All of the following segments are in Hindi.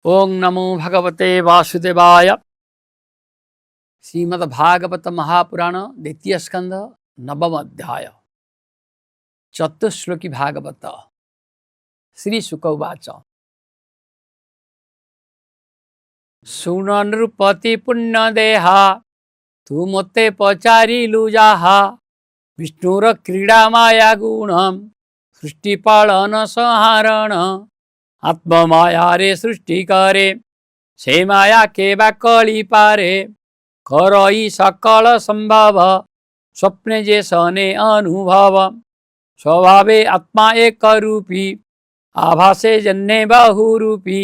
ओं नमो भगवते वासुदेवाय। श्रीमद्भागवत महापुराण द्वितीय स्कंध नवम अध्याय चतुश्लोकी भागवत। श्री शुक उवाच। सुन नृपति पुण्यदेहा तू मते पचारिलु जाहा विष्णुर क्रीडा माया गुणम सृष्टिपालन संहारण आत्ममाया रे सृष्टि करे से माया के बा कली पारे करई सकल संभव स्वप्ने जे सने अनुभव स्वभावे आत्मा एक रूपी आभासे जन्ने बहुरूपी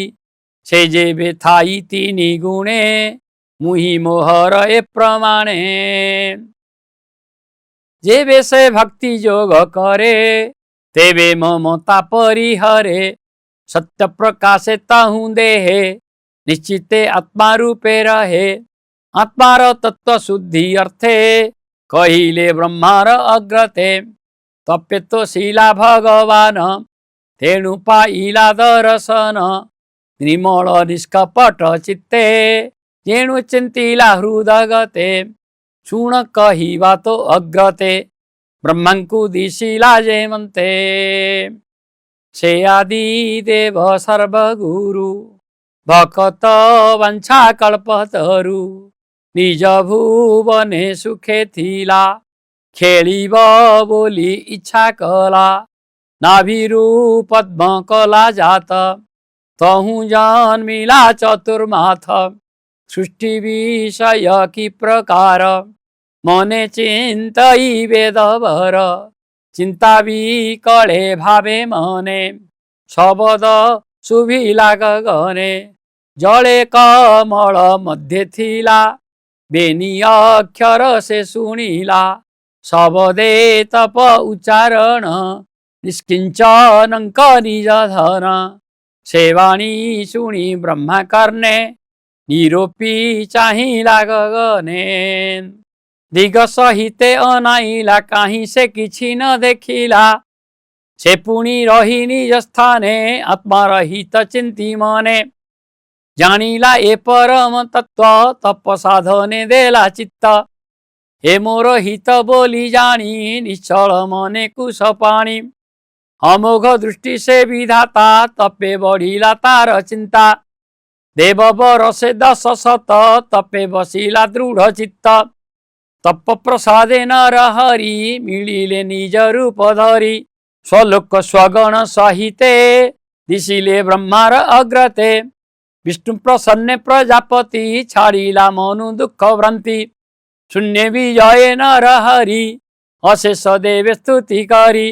से जे बेथाई तीनी गुणे मुहि मोहर ए प्रमाणे जे बेसे भक्ति जोग करे तेवे ममता परिहरे सत्य प्रकाशे ताहू देहे निश्चिते आत्मा रूपे रहे आत्मार तत्व शुद्धि अर्थे कहिले ब्रह्मार अग्रते तप्य तो शीला भगवान तेणु पाइला दर्शन निर्मल निष्कपट चित्ते जेणु चिंतिला हृदगते शुण कहिबा तो अग्रते ब्रह्मंकु दिशिला जेमंते से आदि देव सर्वगुरु भक्त वंशा कल्पतरु निज भुवने सुखे थिला खेलिब बोली इच्छा कला नाभिरु पद्म कला जात तहु जन्मिला चतुर्माथ सृष्टि विषय की प्रकार मने चिंतई वेदवर चिंता विकले भावे मने शबद शुभिला गगने जले कमल मध्य थिला बेनी अक्षर से सुनिला शबदे तप उच्चारण निष्किंचनंक निज धन सेवाणी शुणी ब्रह्मा कर्णे निरोपी चाहिला गगने दिग सहिते अनाइला कहीं से किछि न देखिला से पुणी रही निज स्थाने आत्मा रहित चिंती मने जानिला ए परम तत्व तप साधने देला चित्त हे मोर हित बोली जानी निश्चल मने कुश पाणी अमोघ दृष्टि से विधाता तपे बढ़िला तार चिंता देव बरसे 10 शत तपे बसिला दृढ़ चित्त तप प्रसादे नर हरि मिलिले निज रूप धरी स्वलोक स्वगण सहिते दिशिले ब्रह्मार अग्रते विष्णु प्रसन्ने प्रजापति छाड़िला मनु दुख भ्रांति शून्य विजय नर हरि अशेष देव स्तुति करी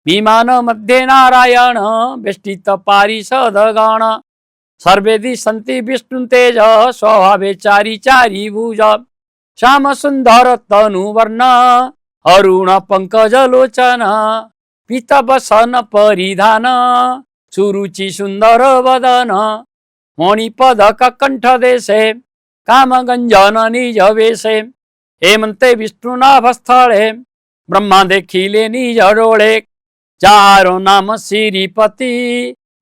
विमान मध्ये नारायण वेष्टित पारिषद गण सर्वे दिशन्ति विष्णु तेज स्वभावे चारि चारि भुज श्याम सुंदर तनुवर्ण अरुण पंकज लोचन पीतवसन परिधान सुरुचि सुंदर वदन मणिपदक कंठ देशे काम गंजन निज वेशे हेमंते विष्णुनाभस्थळे ब्रह्मा देखिले निज डोळे चारो नाम श्रीपति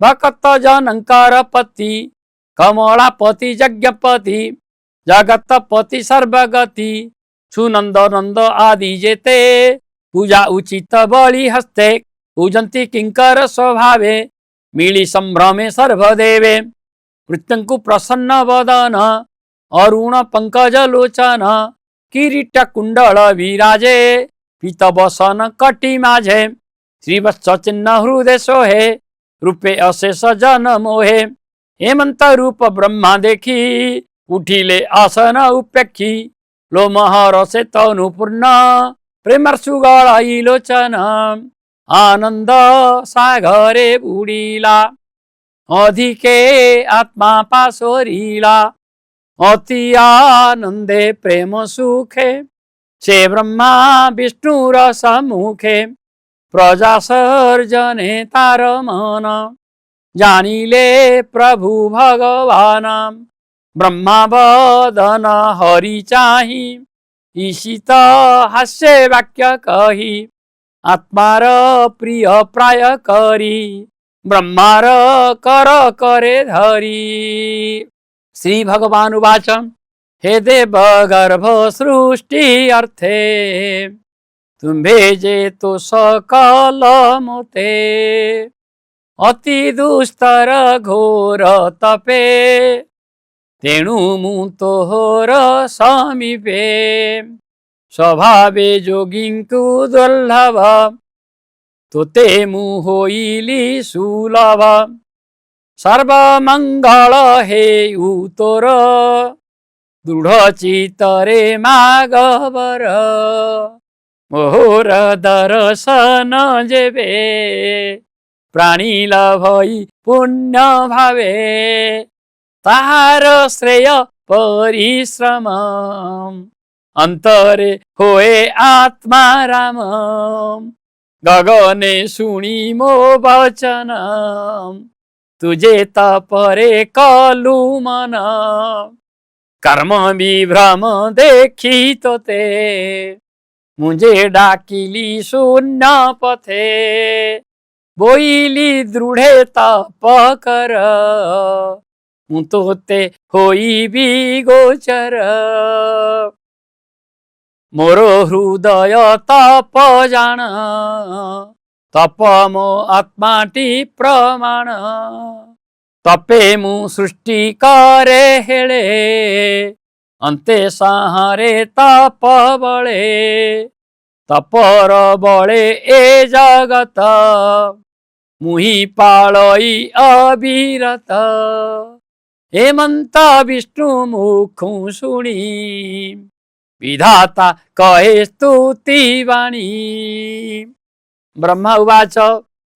भक्त जनकर पति कमलापति यज्ञपति जगतपति सर्वगति सुनंद नंद आदि जेते पूजा उचित बलि हस्ते पूजन्ति किंकर स्वभावे मिली संभ्रमे सर्वदेवे मृत्यंकु प्रसन्न वदन अरुण पंकज लोचन किरीट कुंडल विराजे पीतवसन कटी माझे श्रीवत्स चिन्ह हृदय सोहे रूपे अशेष जन मोहे हेमंत रूप ब्रह्मा देखी उठिले आसन उपेक्षी लोमहर से तनुपूर्ण प्रेमर्षु गळाई लोचन आनंद सागरे बुडिला अधिके आत्मा पासोरिला अति आनंदे प्रेम सुखे से ब्रह्मा विष्णुर सम्मुखे प्रजा सर्जने तार मन जानिले प्रभु भगवान ब्रह्मा वदन हरि चाहि ईशित हास्य वाक्य कही आत्मार प्रिय प्राय करी ब्रह्मार कर करे धरी। श्री भगवान उवाच हे देव गर्भ सृष्टि अर्थे तुम्भे जे तो सकल मोते अति दुस्तर घोर तपे तेणु मु तोहर समीपे स्वभावे जोगिंकु दुर्लभ तोते मु होइली सुलभ सर्वमंगल हे उतोर दृढ़ चित्तरे मागवर मोहर दर्शन जेबे प्राणी लभई पुण्य भावे ताहार श्रेय परिश्रम अंतरे होए आत्मा राम गगने सुनी मो वचन तुझे तपरे कलु मन कर्म विभ्रम देखी तोते मुझे डाकिली शून्य पथे बोइली दृढ़े तप कर तोते होइबी गोचर मोरो हृदय तप जान तप मो आत्माटी प्रमाण तपे मु सृष्टि करे हेले अंते साहारे तप बळे तपर बळे ए जगत मुहि पाळई अविरत हेमंत विष्णु मुखु शुणी विधाता कहे स्तुति वाणी ब्रह्मा उवाच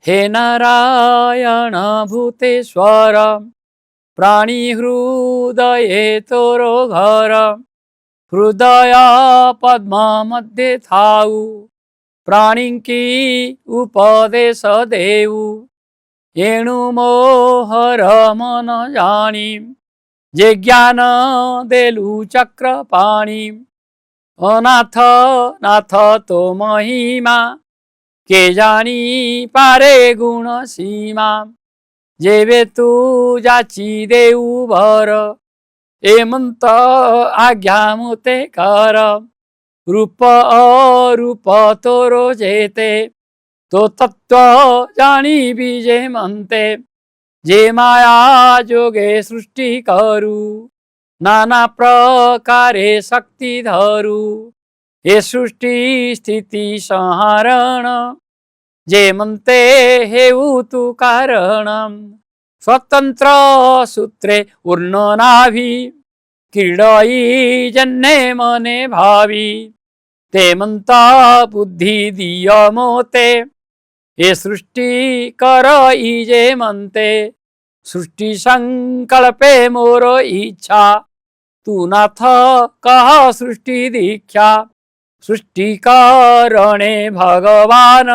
हे नारायण भूतेश्वर प्राणी हृदये तोरो घर हृदय पद्म मध्ये थाऊ प्राणी की उपदेश देऊ एणु मोहर मन जानी जे ज्ञान देलु चक्र पाणी अनाथ नाथ तो महिमा के जानी पारे गुण सीमा जेवे तू जाची देऊ भर एमंत आज्ञा मुते कर रूप अरूप तोरो जेते तो तत्व जानी बीजे मनते जे माया जोगे सृष्टि करू नाना प्रकारे शक्ति धरू हे सृष्टि स्थिति संहारण जे मनते हेऊ तू कारण स्वतंत्र सूत्रे उर्नो नाभी क्रीडई जन्ने मने भावी ते मंता बुद्धि दिय मोते हे सृष्टि करई जे मनते सृष्टि संकल्पे मोर इच्छा तू नाथ कह सृष्टि दीक्षा सृष्टि करणे भगवान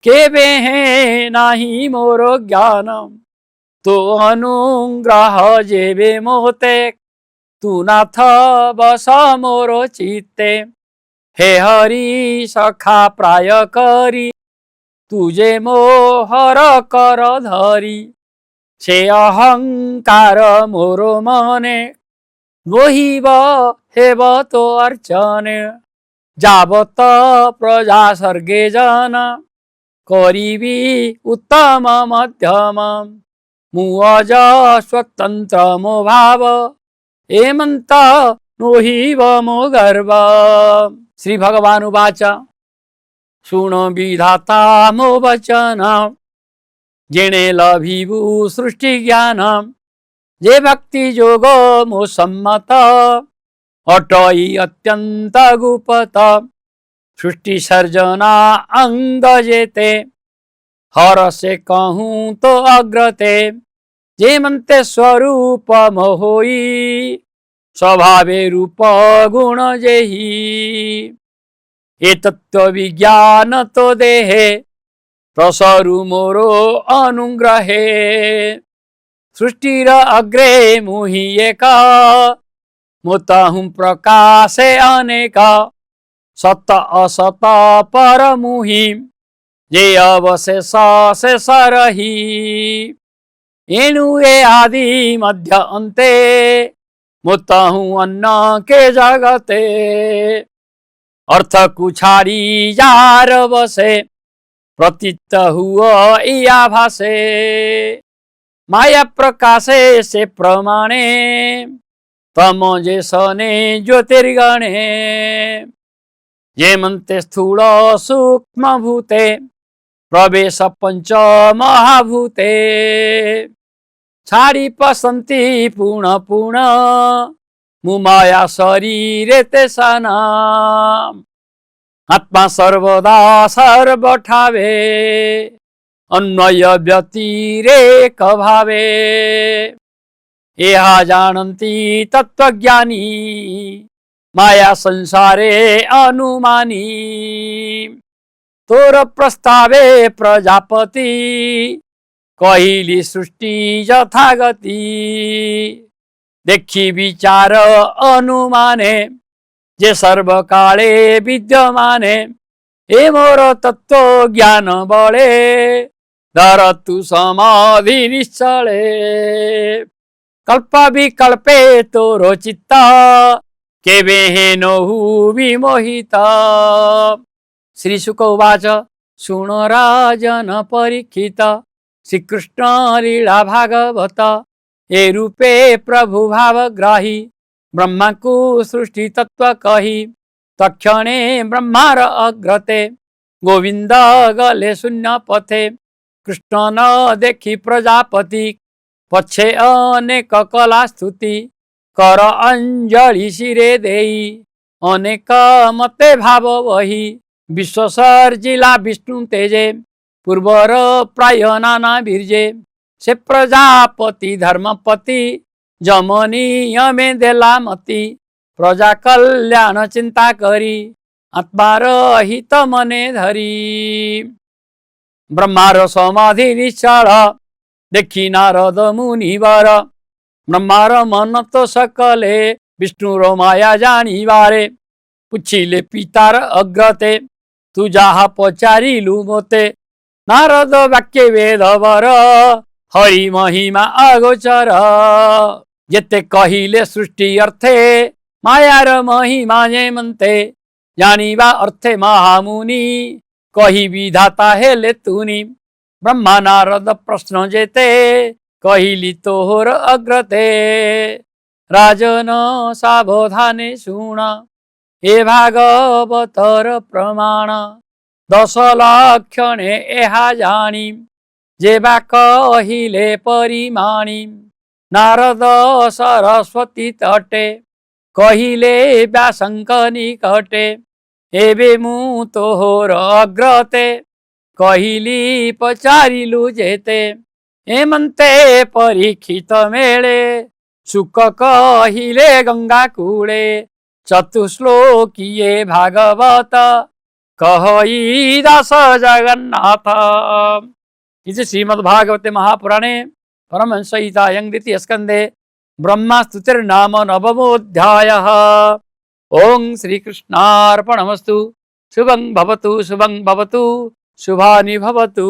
केबे है नाही मोर ज्ञान तो अनुग्रह जेबे मोते तू नाथ बस मोर चित्ते हे हरि सखा प्राय करी तुझे मोहर कर धरी से अहंकार मोर मने मोहिब हेब तो अर्चने जावत प्रजा सर्गे जन करीबी उत्तम मध्यम मुअज स्वतंत्र मो भाव एमंत नोहिब मो गर्व श्री भगवान उवाच शुण विधाता मो वचन जेणे लभिबु सृष्टि ज्ञान जे भक्ति जोग मो सम्मत अटई अत्यंत गुपत सृष्टि सर्जना अंग जेते हर से कहूँ तो अग्रते जे मनते स्वरूप मोहोई स्वभावे रूप गुण जेहि ए तत्व विज्ञान तो देहे प्रसरु मोरो अनुग्रहे सृष्टिर अग्रे मुहि एक मुतहुं प्रकाशे अनेक सत असत पर मुहि जे अवशेष शेष रही एनु ए आदि मध्य अंते मुत हूँ अन्न के जगते अर्थ कुछारी जार बसे प्रतीत हुआ या भासे माया प्रकाशे से प्रमाणे तम जे सने ज्योतिर्गणे ये मंते स्थूल सूक्ष्म भूते प्रवेश पंच महाभूते छाड़ी पसंती पूर्ण पूर्ण मुमाया शरीरे ते सना आत्मा सर्वदा सर्वठावे अन्वय व्यतिरेक भावे एहा जानन्ति तत्वज्ञानी माया संसारे अनुमानी तोर प्रस्तावे प्रजापति कहिली सृष्टि यथागति देखी विचार अनुमाने जे सर्वकाले विद्यमाने ए मोर तत्व ज्ञान बळे धरतु समाधि निश्चले कल्प विकल्पे तोरो चित्त केवे हेनहु विमोहित श्री शुक उवाच शुण राजन परीक्षित श्रीकृष्ण लीला भागवत ए रूपे प्रभु भावग्राही ब्रह्मा को सृष्टि तत्व कही तक्षणे ब्रह्मार अग्रते गोविंद गले शून्य पथे कृष्ण न देखी प्रजापति पछे अनेक कला स्तुति कर अंजलि शिरे देई अनेक मते भाव वही विश्व सर्जिला विष्णु तेजे पूर्वर प्राय नाना बीर्जे से प्रजापति धर्मपति जमनी यमे देला मती प्रजा कल्याण चिंता करी आत्मार हित मने धरी ब्रह्मार समाधि निश्चल देखी नारद मुनिवर ब्रह्मार मन तो सकले विष्णुर माया जानिबारे पुछिले पितार अग्रते तू जाहा पचारिलु मोते नारद वाक्य वेदवर हरि महिमा अगोचर जेते कहिले सृष्टि अर्थे मायार महिमा जे मनते जानिबा अर्थे महामुनि कही विधाता हेले तुनि ब्रह्मा नारद प्रश्न जेते कहिली तोहर अग्रते राजन सावधाने शुण ए भागवतर प्रमाण 10 लक्षणे एहा जानी जेबा कहिले परिमाणी नारद सरस्वती तटे कहिले व्यासंक निकटे एबे मु तोहर अग्रते कहिली पचारिलु जेते हेमंते परीक्षित मेले सुख कहिले गंगा कूले चतुश्लोकीये भागवत कहई दास जगन्नाथ। इति श्रीमद्भागवते महापुराणे परमहंस संहितायां द्वितीय स्कंदे ब्रह्मस्तुतिर्नाम नवमोऽध्यायः। ओं श्रीकृष्णार्पणमस्तु। शुभं भवतु शुभानि भवतु।